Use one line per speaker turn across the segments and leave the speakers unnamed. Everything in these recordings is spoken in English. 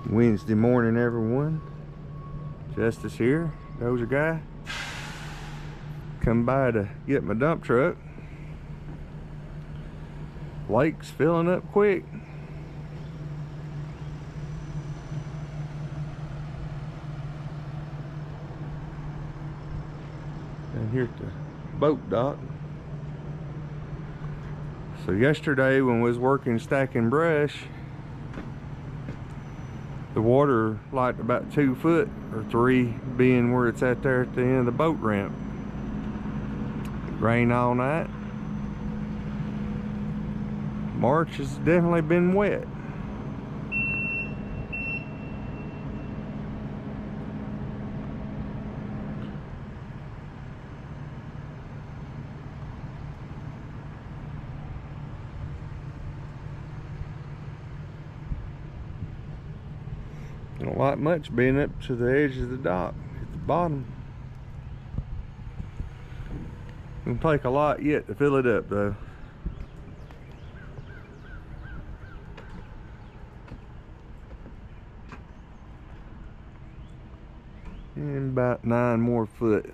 Wednesday morning, everyone. Justice here, dozer guy. Come by to get my dump truck. Lake's filling up quick. And here at the boat dock. So yesterday when we was working stacking brush, the water like about 2 foot or 3 being where it's at there at the end of the boat ramp. It rained all night. March has definitely been wet. Don't like much being up to the edge of the dock at the bottom. It'll take a lot yet to fill it up though. And about 9 more foot.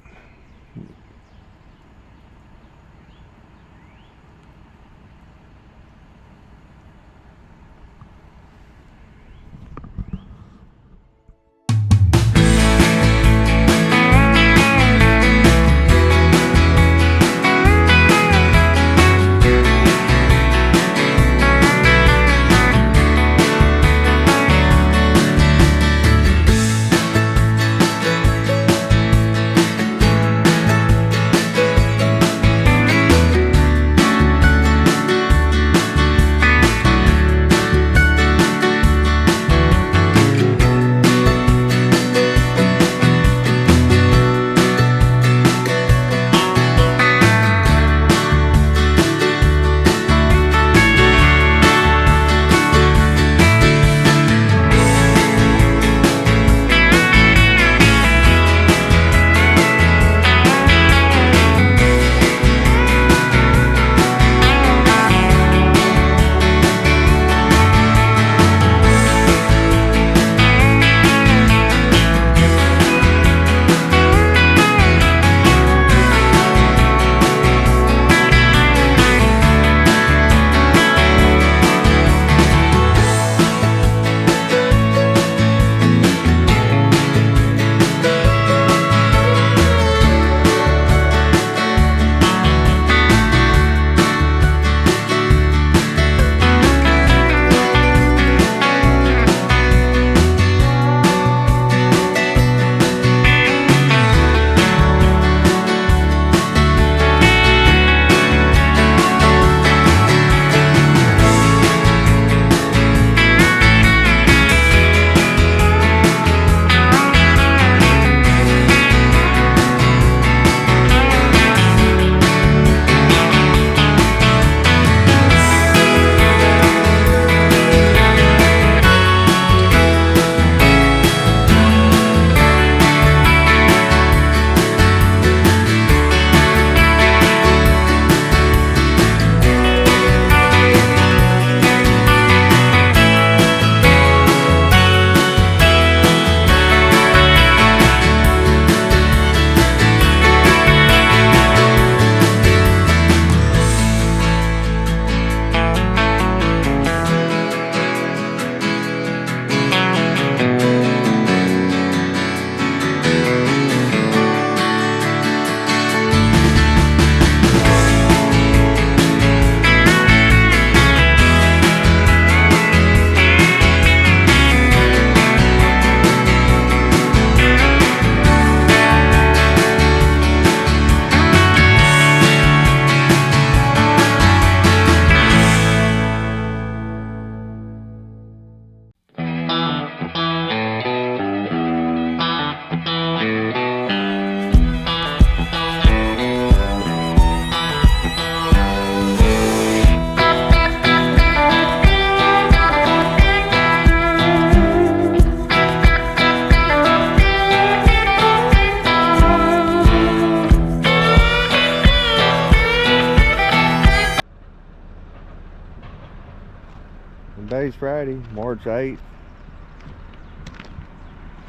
Today's Friday, March 8th.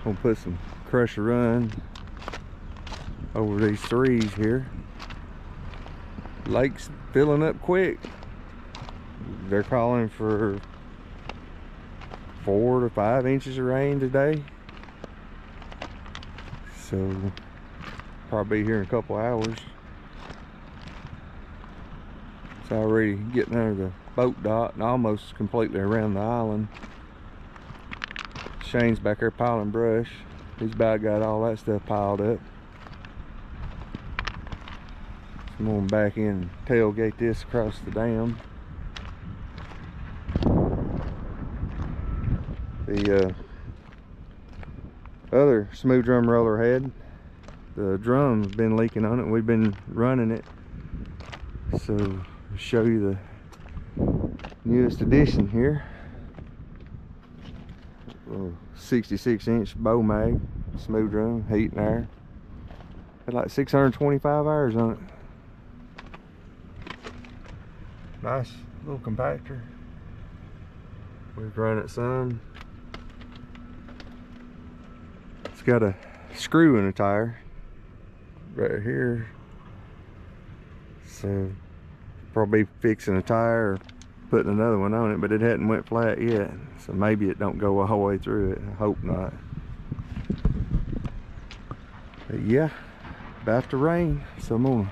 Gonna put some Crusher Run over these threes here. Lake's filling up quick. They're calling for 4 to 5 inches of rain today. So probably here in a couple hours. It's already getting under the boat dock and almost completely around the island. Shane's back there piling brush. He's about got all that stuff piled up. So I'm going back in and tailgate this across the dam. The other smooth drum roller head, the drum's been leaking on it. We've been running it. So I'll show you the newest addition here. 66-inch bow mag, smooth drum, heat and air. Had like 625 hours on it. Nice little compactor. We've run it some. It's got a screw in the tire right here, so probably fixing a tire or putting another one on it, but it hadn't went flat yet, so maybe it don't go all the way through it. I hope not. But yeah, about to rain, so I'm gonna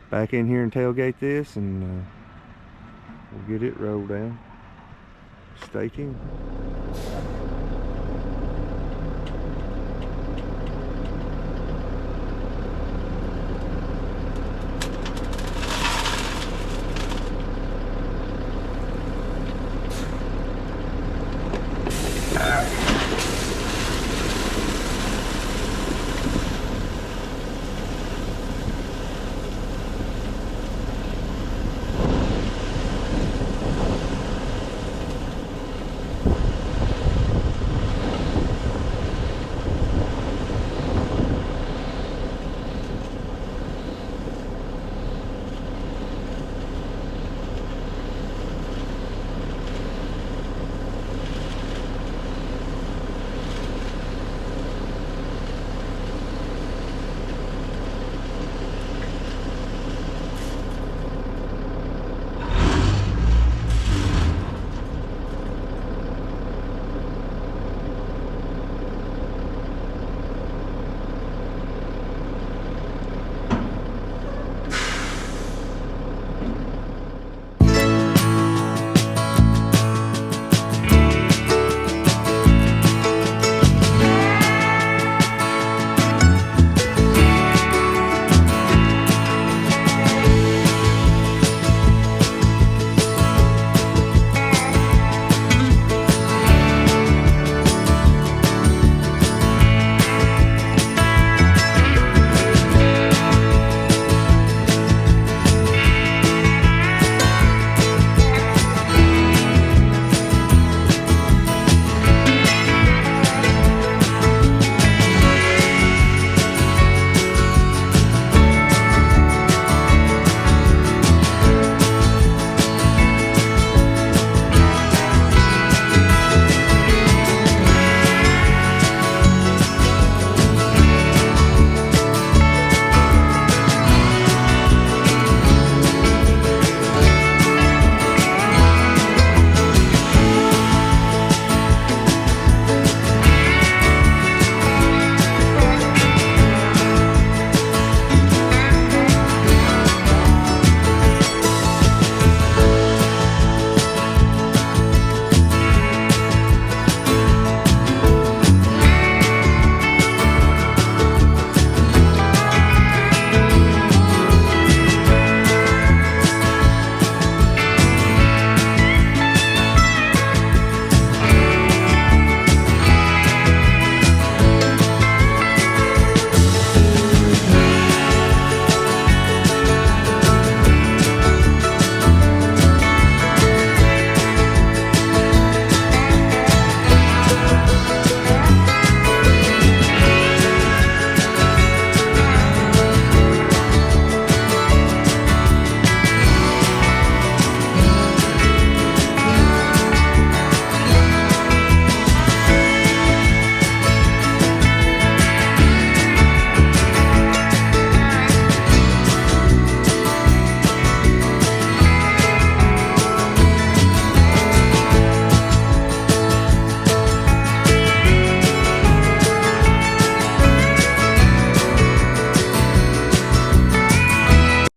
back in here and tailgate this, and we'll get it rolled down. Stay tuned.